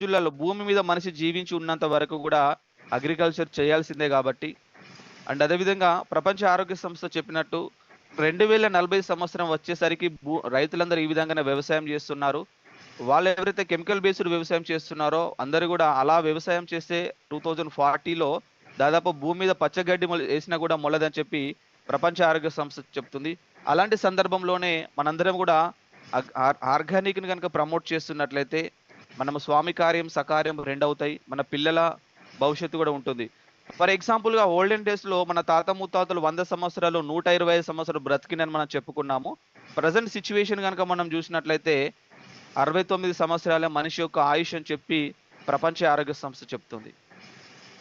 రోజులలో భూమి మీద మనిషి జీవించి ఉన్నంత వరకు గూడా అగ్రికల్చర్ చేయాల్సిందే గాబట్టి అండ్ అదేవిధంగా ప్రపంచ ఆరోగ్య సంస్థ చెప్పినట్టు 2040 సంవత్సరం వచ్చేసరికి రైతులందరూ ఈ విధంగానే వ్యవసాయం జేస్తున్నారు. వాళ్ళెవరైతే కెమికల్ బేస్డ్ వ్యవసాయం చేస్తున్నారో అందరూ గూడా అలా వ్యవసాయం చేస్తే 2040లో దాదాపు భూమి మీద పచ్చగడ్డి ఏసినా గూడా మొలదని చెప్పి ప్రపంచ ఆరోగ్య సంస్థ చెప్తుంది. అలాంటి సందర్భంలోనే మనందరం గూడా ఆర్గానిక్‌ని గనుక ప్రమోట్ చేస్తున్నట్లయితే మనము స్వామి కార్యం, సకార్యం రెండవుతాయి. మన పిల్లల భవిష్యత్తు గూడా ఉంటుంది. ఫర్ ఎగ్జాంపుల్‌గా ఓల్డెన్ డేస్‌లో మన తాత ముత్తాతలు 100 సంవత్సరాలు, 125 సంవత్సరాలు బ్రతికినని మనం చెప్పుకున్నాము. ప్రెజెంట్ సిట్యుయేషన్ గనుక మనం జూసినట్లయితే 69 సంవత్సరాలే మనిషి యొక్క ఆయుష్ అని చెప్పి ప్రపంచ ఆరోగ్య సంస్థ చెప్తుంది.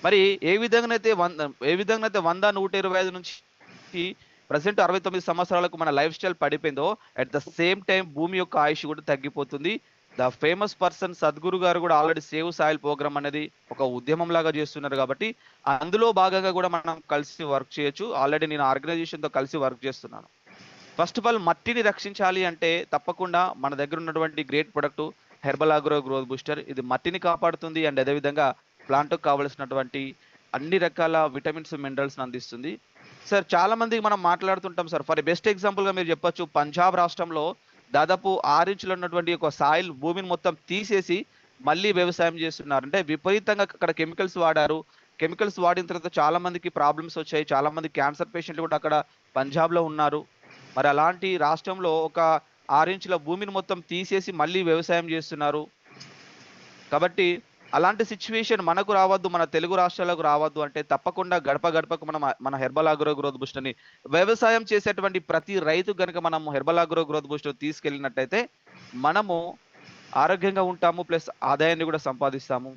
మరి ఏ విధంగానైతే 100, 125 నుంచి ప్రెజెంట్ 69 సంవత్సరాలకు మన లైఫ్ స్టైల్ పడిపోయిందో, అట్ ద సేమ్ టైమ్ భూమి యొక్క ఆయుష్ కూడా తగ్గిపోతుంది. ద ఫేమస్ పర్సన్ సద్గురు గారు కూడా ఆల్రెడీ సేవ్ సాయిల్ ప్రోగ్రామ్ అనేది ఒక ఉద్యమంలాగా చేస్తున్నారు కాబట్టి, అందులో భాగంగా కూడా మనం కలిసి వర్క్ చేయొచ్చు. ఆల్రెడీ నేను ఆర్గనైజేషన్‌తో కలిసి వర్క్ చేస్తున్నాను. ఫస్ట్ ఆఫ్ ఆల్ మట్టిని రక్షించాలి అంటే తప్పకుండా మన దగ్గర ఉన్నటువంటి great product herbal agro growth booster. ఇది మట్టిని కాపాడుతుంది అండ్ అదేవిధంగా ప్లాంట్‌కి కావాల్సినటువంటి అన్ని రకాల విటమిన్స్, మినరల్స్‌ని అందిస్తుంది. సార్ చాలా మందికి మనం మాట్లాడుతుంటాం సార్. ఫర్ బెస్ట్ ఎగ్జాంపుల్‌గా మీరు చెప్పొచ్చు పంజాబ్ రాష్ట్రంలో దాదాపు 6 ఇంచులు ఉన్నటువంటి ఒక సాయిల్ భూమిని మొత్తం తీసేసి మళ్ళీ వ్యవసాయం చేస్తున్నారు. అంటే విపరీతంగా అక్కడ కెమికల్స్ వాడారు. కెమికల్స్ వాడిన తర్వాత చాలా మందికి ప్రాబ్లమ్స్ వచ్చాయి. చాలా మంది క్యాన్సర్ పేషెంట్లు కూడా అక్కడ పంజాబ్‌లో ఉన్నారు. మరి అలాంటి రాష్ట్రంలో ఒక 6 ఇంచుల భూమిని మొత్తం తీసేసి మళ్ళీ వ్యవసాయం చేస్తున్నారు. కాబట్టి అలాంటి సిట్యుయేషన్ మనకు రావద్దు, మన తెలుగు రాష్ట్రాలకు రావద్దు అంటే తప్పకుండా గడప గడపకు మనం మన హెర్బల్ అగ్రో గ్రోత్ బూస్టర్‌ని వ్యవసాయం చేసేటువంటి ప్రతి రైతు గనుక మనం హెర్బల్ అగ్రో గ్రోత్ బూస్టర్ తీసుకెళ్ళినట్టయితే మనము ఆరోగ్యంగా ఉంటాము. ప్లస్ ఆదాయాన్ని కూడా సంపాదిస్తాము.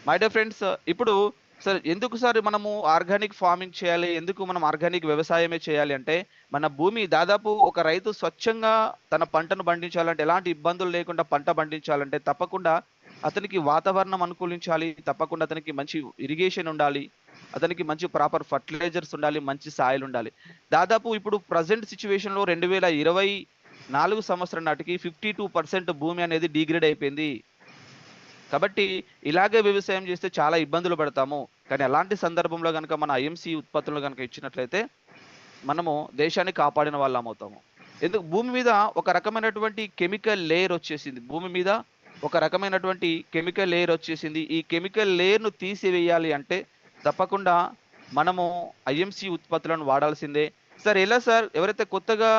మై డియర్ ఫ్రెండ్స్, ఇప్పుడు సార్ ఎందుకు సార్ మనము ఆర్గానిక్ ఫార్మింగ్ చేయాలి? ఎందుకు మనం ఆర్గానిక్ వ్యవసాయమే చేయాలి అంటే, మన భూమి దాదాపు ఒక రైతు స్వచ్ఛంగా తన పంటను పండించాలంటే, ఎలాంటి ఇబ్బందులు లేకుండా పంట పండించాలంటే తప్పకుండా అతనికి వాతావరణం అనుకూలించాలి. తప్పకుండా అతనికి మంచి ఇరిగేషన్ ఉండాలి. అతనికి మంచి ప్రాపర్ ఫర్టిలైజర్స్ ఉండాలి. మంచి సాయిల్ ఉండాలి. దాదాపు ఇప్పుడు ప్రెజెంట్ సిట్యుయేషన్‌లో 2024 సంవత్సరం నాటికి 52% భూమి అనేది డిగ్రేడ్ అయిపోయింది. కాబట్టి ఇలాగే వ్యవసాయం చేస్తే చాలా ఇబ్బందులు పడతాము. కానీ అలాంటి సందర్భంలో గనుక మన ఐఎంసీ ఉత్పత్తులు గనుక ఇచ్చినట్లయితే మనము దేశాన్ని కాపాడిన వాళ్ళమవుతాము. భూమి మీద ఒక రకమైనటువంటి కెమికల్ లేయర్ వచ్చేసింది. భూమి మీద ఒక రకమైనటువంటి కెమికల్ లేయర్ వచ్చేసింది. ఈ కెమికల్ లేయర్‌ను తీసివేయాలి అంటే తప్పకుండా మనము ఐఎంసీ ఉత్పత్తులను వాడాల్సిందే. సార్ ఎలా సార్? ఎవరైతే కొత్తగా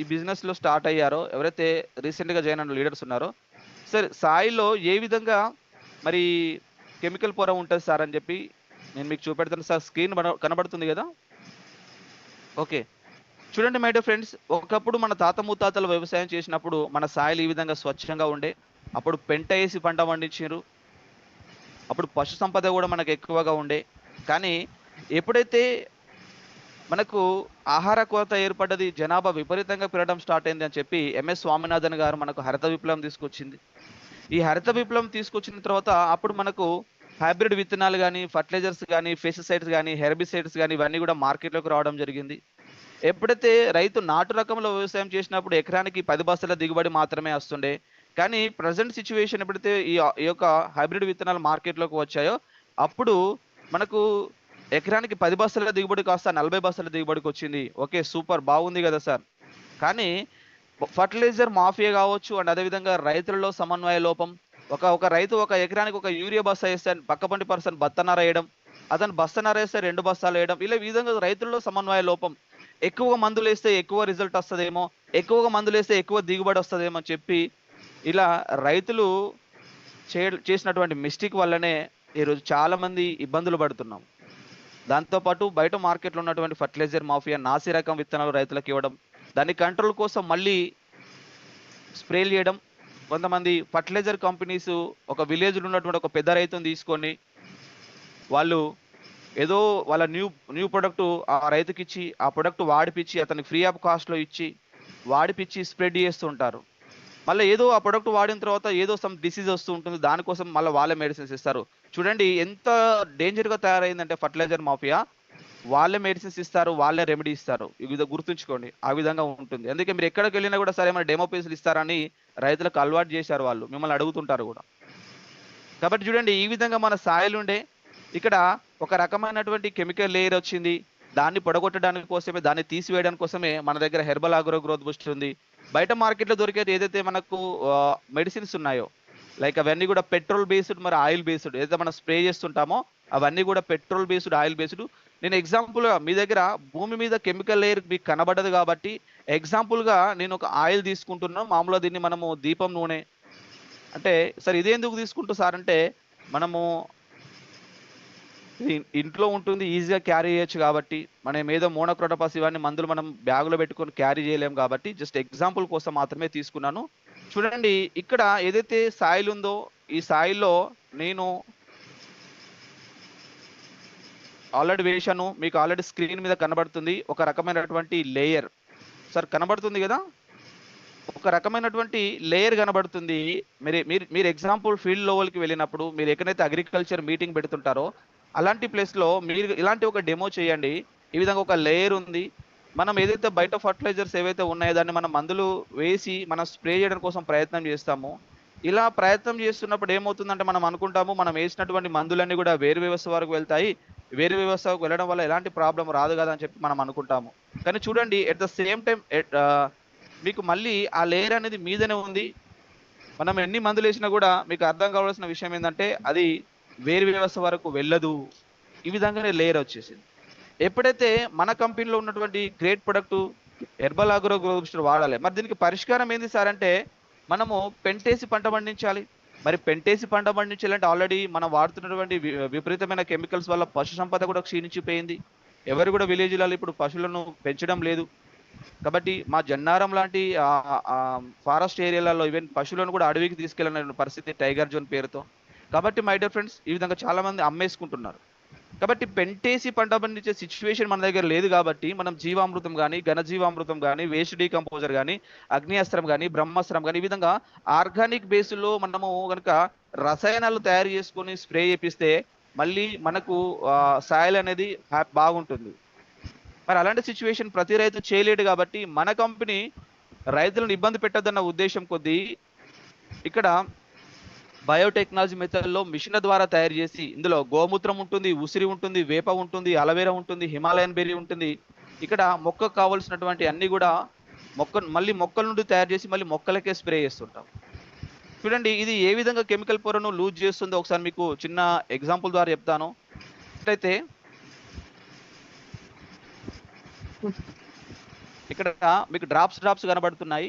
ఈ బిజినెస్‌లో స్టార్ట్ అయ్యారో, ఎవరైతే రీసెంట్‌గా జాయిన్ అయిన లీడర్స్ ఉన్నారో, సార్ సాయిల్‌లో ఏ విధంగా మరి కెమికల్ పొర ఉంటది సార్ అని చెప్పి నేను మీకు చూపెడతాను సార్. స్క్రీన్ కనబడుతుంది గదా! ఓకే. చూడండి మై డియర్ ఫ్రెండ్స్, ఒకప్పుడు మన తాత ముత్తాతలు వ్యవసాయం చేసినప్పుడు మన సాయిల్ ఈ విధంగా స్వచ్ఛంగా ఉండే. అప్పుడు పెంట ఏసి పంట పండించిర్రు. అప్పుడు పశు సంపద గూడా మనకు ఎక్కువగా ఉండే. కానీ ఎప్పుడైతే మనకు ఆహార కొరత ఏర్పడ్డది, జనాభా విపరీతంగా పెరగడం స్టార్ట్ అయింది అని చెప్పి ఎంఎస్ స్వామినాథన్ గారు మనకు హరిత విప్లవం తీసుకొచ్చింది. ఈ హరిత విప్లవం తీసుకొచ్చిన తర్వాత అప్పుడు మనకు హైబ్రిడ్ విత్తనాలు గాని, ఫర్టిలైజర్స్ గాని, పెస్టిసైడ్స్ గాని, హెర్బిసైడ్స్ గాని ఇవన్నీ గూడా మార్కెట్‌లోకి రావడం జరిగింది. ఎప్పుడైతే రైతు నాటు రకంలో వ్యవసాయం చేసినప్పుడు ఎకరానికి 10 బస్తాల దిగుబడి మాత్రమే వస్తుండే. కానీ ప్రెజెంట్ సిట్యుయేషన్ ఎప్పుడైతే ఈ యొక్క హైబ్రిడ్ విత్తనాలు మార్కెట్‌లోకి వచ్చాయో, అప్పుడు మనకు ఎకరానికి 10 బస్తాల దిగుబడి కాస్త 40 బస్తాల దిగుబడికొచ్చింది. ఓకే. సూపర్ బాగుంది గదా సార్! కానీ ఫర్టిలైజర్ మాఫియా గావచ్చు అండ్ అదేవిధంగా రైతులలో సమన్వయ లోపం. ఒక రైతు ఒక ఎకరానికి ఒక యూరియా బస్తా ఏస్తే పక్కపొంటి పర్సన్ బత్తన్నర ఏయడం. అతను బస్తన్నర ఏస్తే 2 బస్తాలేయడం. ఇలా ఈ విధంగా రైతుల్లో సమన్వయ లోపం. ఎక్కువగా మందులేస్తే ఎక్కువ రిజల్ట్ వస్తదేమో, ఎక్కువగా మందులేస్తే ఎక్కువ దిగుబడి వస్తదేమో అని చెప్పి ఇలా రైతులు చేసినటువంటి మిస్టేక్ వల్లనే ఈరోజు చాలా మంది ఇబ్బందులు పడుతున్నాం. దాంతో పాటు బయట మార్కెట్‌లో ఉన్నటువంటి ఫర్టిలైజర్ మాఫియా నాసి రకం విత్తనాలు రైతులకివ్వడం. దాని కంట్రోల్ కోసం మళ్ళీ స్ప్రేలు చేయడం. కొంతమంది ఫర్టిలైజర్ కంపెనీస్ ఒక విలేజ్‌లో ఉన్నటువంటి ఒక పెద్ద రైతుని తీసుకొని వాళ్ళు ఏదో వాళ్ళ న్యూ ప్రొడక్ట్ ఆ రైతుకిచ్చి, ఆ ప్రొడక్ట్ వాడిపిచ్చి అతనికి ఫ్రీ ఆఫ్ కాస్ట్‌లో ఇచ్చి, వాడిపిచ్చి స్ప్రెడ్ చేస్తూ ఉంటారు. మళ్ళా ఏదో ఆ ప్రొడక్ట్ వాడిన తర్వాత ఏదో సమ్ డిసీజ్ వస్తూ ఉంటుంది. దానికోసం మళ్ళా వాళ్ళే మెడిసిన్స్ ఇస్తారు. చూడండి ఎంత డేంజర్‌గా తయారైందంటే ఫర్టిలైజర్ మాఫియా. వాళ్ళే మెడిసిన్స్ ఇస్తారు. వాళ్ళే రెమెడీ ఇస్తారు. ఇది గుర్తుంచుకోండి. ఆ విధంగా ఉంటుంది. అందుకే మీరు ఎక్కడికెళ్ళినా కూడా సరే ఏమైనా డెమో పీసులు ఇస్తారని రైతులకు అలవాటు చేశారు వాళ్ళు. మిమ్మల్ని అడుగుతుంటారు గూడా. కాబట్టి చూడండి ఈ విధంగా మన సాయిల్ ఉండే ఇక్కడ ఒక రకమైనటువంటి కెమికల్ లేయర్ వచ్చింది. దాన్ని పొడగొట్టడానికి కోసమే, దాన్ని తీసివేయడానికి కోసమే మన దగ్గర హెర్బల్ అగ్రో గ్రోత్ బూస్టర్ ఉంది. బయట మార్కెట్‌లో దొరికేది ఏదైతే మనకు మెడిసిన్స్ ఉన్నాయో, లైక్ అవన్నీ కూడా పెట్రోల్ బేస్డ్ మరి ఆయిల్ బేస్డ్ ఏదైతే మనం స్ప్రే చేస్తుంటామో అవన్నీ కూడా పెట్రోల్ బేస్డ్, ఆయిల్ బేస్డ్. నేను ఎగ్జాంపుల్‌గా మీ దగ్గర భూమి మీద కెమికల్ లేయర్ మీకు కనబడదు కాబట్టి ఎగ్జాంపుల్‌గా నేను ఒక ఆయిల్ తీసుకుంటున్నాను. మామూలుగా దీన్ని మనము దీపం నూనె అంటే, సార్ ఇదెందుకు తీసుకుంటారు సార్ అంటే, మనము ఇది ఇంట్లో ఉంటుంది. ఈజీగా క్యారీ చేయొచ్చు కాబట్టి. మనం ఏదో మోనోక్రోటోఫాస్ ఇవన్నీ మందులు మనం బ్యాగ్‌లో పెట్టుకొని క్యారీ చేయలేము కాబట్టి జస్ట్ ఎగ్జాంపుల్ కోసం మాత్రమే తీసుకున్నాను. చూడండి ఇక్కడ ఏదైతే సాయిల్ ఉందో ఈ సాయిల్‌లో నేను ఆల్రెడీ వేశాను. మీకు ఆల్రెడీ స్క్రీన్ మీద కనబడుతుంది. ఒక రకమైనటువంటి లేయర్. సార్ కనబడుతుంది గదా! ఒక రకమైనటువంటి లేయర్ కనబడుతుంది. మీరు మీరు మీరు ఎగ్జాంపుల్ ఫీల్డ్ లెవెల్‌కి వెళ్ళినప్పుడు మీరు ఎక్కడైతే అగ్రికల్చర్ మీటింగ్ పెడుతుంటారో, అలాంటి ప్లేస్‌లో మీరు ఇలాంటి ఒక డెమో చేయండి. ఈ విధంగా ఒక లేయర్ ఉంది. మనం ఏదైతే బయట ఫర్టిలైజర్స్ ఏవైతే ఉన్నాయో దాన్ని మనం మందులు వేసి మనం స్ప్రే చేయడం కోసం ప్రయత్నం చేస్తాము. ఇలా ప్రయత్నం చేస్తున్నప్పుడు ఏమవుతుందంటే మనం అనుకుంటాము మనం వేసినటువంటి మందులన్నీ కూడా వేరు వ్యవస్థ వరకు వెళ్తాయి. వేరు వ్యవస్థకు వెళ్ళడం వల్ల ఎలాంటి ప్రాబ్లమ్ రాదు కదా! అని చెప్పి మనం అనుకుంటాము. కానీ చూడండి ఎట్ ద సేమ్ టైమ్ మీకు మళ్ళీ ఆ లేయర్ అనేది మీదనే ఉంది. మనం ఎన్ని మందులేసినా గూడా మీకు అర్థం కావాల్సిన విషయం ఏందంటే, అది వేరు వ్యవస్థ వరకు వెళ్ళదు. ఈ విధంగానే లేయర్ వచ్చేసింది. ఎప్పుడైతే మన కంపెనీలో ఉన్నటువంటి great product herbal agro growth booster వాడాలి. మరి దీనికి పరిష్కారం ఏంది సార్ అంటే, మనము పెంటేసి పంట పండించాలి. మరి పెంటేసి పంట పండించాలంటే ఆల్రెడీ మనం వాడుతున్నటువంటి విపరీతమైన కెమికల్స్ వల్ల పశు సంపద కూడా క్షీణించిపోయింది. ఎవరు కూడా విలేజ్‌లలో ఇప్పుడు పశువులను పెంచడం లేదు. కాబట్టి మా జన్నారం లాంటి ఫారెస్ట్ ఏరియాలలో ఈవెన్ పశువులను కూడా అడవికి తీసుకెళ్ళిన పరిస్థితి టైగర్ జోన్ పేరుతో. కాబట్టి మై డియర్ ఫ్రెండ్స్ ఈ విధంగా చాలా మంది అమ్మేసుకుంటున్నారు. కాబట్టి పెంటేసి పంట పండించే సిట్యుయేషన్ మన దగ్గర లేదు కాబట్టి మనం జీవామృతం గాని, ఘనజీవామృతం గాని, వేస్ట్ డీకంపోజర్ గాని, అగ్ని అస్త్రం గాని, బ్రహ్మాస్త్రం గాని ఈ విధంగా ఆర్గానిక్ బేస్‌లో మనము గనుక రసాయనాలు తయారు చేసుకొని స్ప్రే చేపిస్తే మళ్ళీ మనకు సాయిల్ అనేది బాగుంటుంది. మరి అలాంటి సిట్యుయేషన్ ప్రతి రైతు చేయలేడు కాబట్టి మన కంపెనీ రైతులను ఇబ్బంది పెట్టొద్దన్న ఉద్దేశం కొద్దీ ఇక్కడ బయోటెక్నాలజీ మెథడ్‌లో మిషన్‌ల ద్వారా తయారు చేసి ఇందులో గోమూత్రం ఉంటుంది, ఉసిరి ఉంటుంది, వేప ఉంటుంది, అలోవెరా ఉంటుంది, హిమాలయన్ బెర్రీ ఉంటుంది. ఇక్కడ మొక్కకు కావాల్సినటువంటి అన్నీ గూడా మళ్ళీ మొక్కల నుండి తయారు చేసి మళ్ళీ మొక్కలకే స్ప్రే చేస్తుంటాం. చూడండి ఇది ఏ విధంగా కెమికల్ పొరను లూజ్ చేస్తుందో ఒకసారి మీకు చిన్న ఎగ్జాంపుల్ ద్వారా చెప్తాను. అయితే ఇక్కడ మీకు డ్రాప్స్ కనబడుతున్నాయి.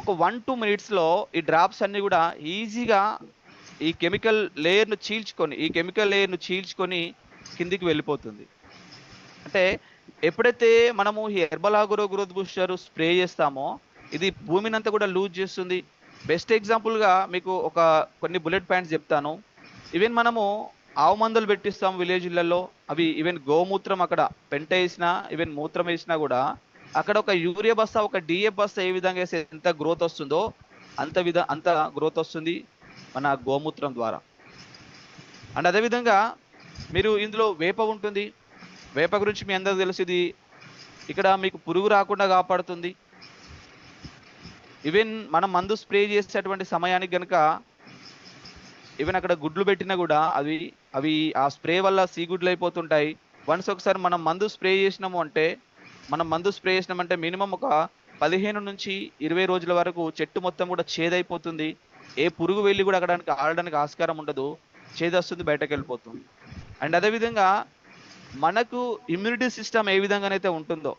ఒక 1-2 మినిట్స్‌లో ఈ డ్రాప్స్ అన్నీ గూడా ఈజీగా ఈ కెమికల్ లేయర్‌ను చీల్చుకొని కిందికి వెళ్ళిపోతుంది. అంటే ఎప్పుడైతే మనము ఈ herbal agro growth booster spray చేస్తామో, ఇది భూమినంతా కూడా లూజ్ చేస్తుంది. బెస్ట్ ఎగ్జాంపుల్‌గా మీకు కొన్ని బుల్లెట్ పాయింట్స్ చెప్తాను. ఈవెన్ మనము ఆవు మందులు పెట్టిస్తాం విలేజ్‌లలో. అవి ఈవెన్ గోమూత్రం అక్కడ పెంట ఏసినా, ఈవెన్ మూత్రం ఏసినా గూడా అక్కడ ఒక యూరియా బస్తా, ఒక డీఏపీ బస్తా ఏ విధంగా ఏస్తే ఎంత గ్రోత్ వస్తుందో అంత గ్రోత్ వస్తుంది మన గోమూత్రం ద్వారా. అండ్ అదే విధంగా మీరు ఇందులో వేప ఉంటుంది. వేప గురించి మీ అందరికి తెలుసు. ఇది ఇక్కడ మీకు పురుగు రాకుండా కాపాడుతుంది. ఈవెన్ మనం మందు స్ప్రే చేసేటువంటి సమయానికి గనుక ఈవెన్ అక్కడ గుడ్లు పెట్టినా గూడా అవి ఆ స్ప్రే వల్ల సీగుడ్లు అయిపోతుంటాయి. వన్స్ ఒకసారి మనం మందు స్ప్రే చేసినామంటే మినిమమ్ ఒక 15-20 రోజుల వరకు చెట్టు మొత్తం కూడా చేదైపోతుంది. ఏ పురుగు వెళ్లి కూడా అక్కడ ఆడడానికి ఆస్కారం ఉండదు. చేదొస్తుంది, బయటకెళ్ళిపోతుంది. అండ్ అదే విధంగా మనకు ఇమ్యూనిటీ సిస్టమ్ ఏ విధంగానైతే ఉంటుందో,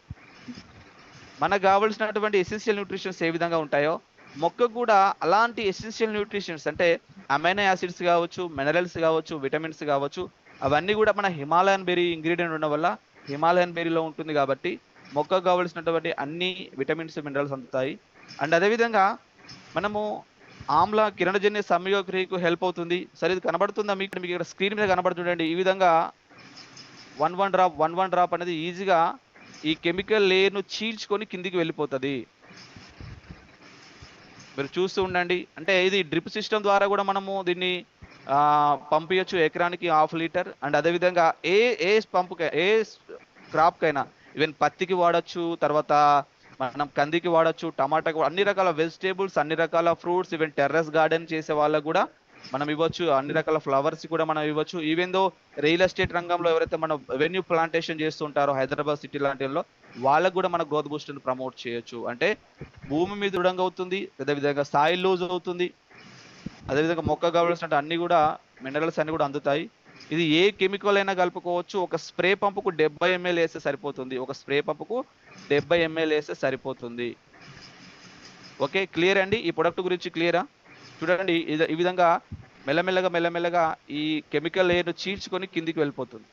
మనకు కావాల్సినటువంటి ఎసెన్షియల్ న్యూట్రిషన్స్ ఏ విధంగా ఉంటాయో, మొక్కకు కూడా అలాంటి ఎసెన్షియల్ న్యూట్రిషన్స్ అంటే అమైనో యాసిడ్స్ కావచ్చు, మినరల్స్ కావచ్చు, విటమిన్స్ కావచ్చు, అవన్నీ కూడా మన హిమాలయన్ బెర్రీ ఇంగ్రీడియంట్ ఉండడం వల్ల హిమాలయన్ బెర్రీలో ఉంటుంది కాబట్టి మొక్కకు కావాల్సినటువంటి అన్ని విటమిన్స్, మినరల్స్ అందుతాయి. అండ్ అదే విధంగా మనము ఆమ్ల కిరణజన్య సంయోగక్రియకు హెల్ప్ అవుతుంది. సరే ఇది కనబడుతుందా మీకు? మీకు ఇక్కడ స్క్రీన్ మీద కనబడుతుందండి. ఈ విధంగా 1 డ్రాప్ అనేది ఈజీగా ఈ కెమికల్ లేయర్‌ను చీల్చుకొని కిందికి వెళ్ళిపోతది. మీరు చూస్తూ ఉండండి. అంటే ఇది డ్రిప్ సిస్టమ్ ద్వారా కూడా మనము దీన్ని పంపియొచ్చు ఎకరానికి 1/2 లీటర్. అండ్ అదే విధంగా ఏ క్రాప్‌కైనా ఈవెన్ పత్తికి వాడొచ్చు, తర్వాత మనం కందికి వాడొచ్చు, టమాటాకి అన్ని రకాల వెజిటబుల్స్, అన్ని రకాల ఫ్రూట్స్, ఈవెన్ టెర్రస్ గార్డెన్ చేసే వాళ్ళకి కూడా మనం ఇవ్వచ్చు. అన్ని రకాల ఫ్లవర్స్ కూడా మనం ఇవ్వచ్చు. ఈవెన్ దో రియల్ ఎస్టేట్ రంగంలో ఎవరైతే మనం అవెన్యూ ప్లాంటేషన్ చేస్తుంటారో హైదరాబాద్ సిటీ లాంటిలో వాళ్ళకి కూడా మన గ్రోత్ బూస్టర్‌ని ప్రమోట్ చేయొచ్చు. అంటే భూమి మీద దృఢంగా అవుతుంది. అదేవిధంగా సాయిల్ లూజ్ అవుతుంది. అదేవిధంగా మొక్కకు కావాల్సినటువంటి అన్ని కూడా మినరల్స్ అన్ని కూడా అందుతాయి. ఇది ఏ కెమికల్ అయినా కలుపుకోవచ్చు. ఒక స్ప్రే పంపుకు 70 ఎంఎల్ ఏస్తే సరిపోతుంది. ఒక స్ప్రే పంపుకు 70 ఎంఎల్ ఏస్తే సరిపోతుంది. ఓకే. క్లియర్ అండి. ఈ ప్రొడక్ట్ గురించి క్లియరా? చూడండి ఈ విధంగా మెల్లమెల్లగా ఈ కెమికల్ లేయర్‌ను చీల్చుకొని కిందికి వెళ్ళిపోతుంది.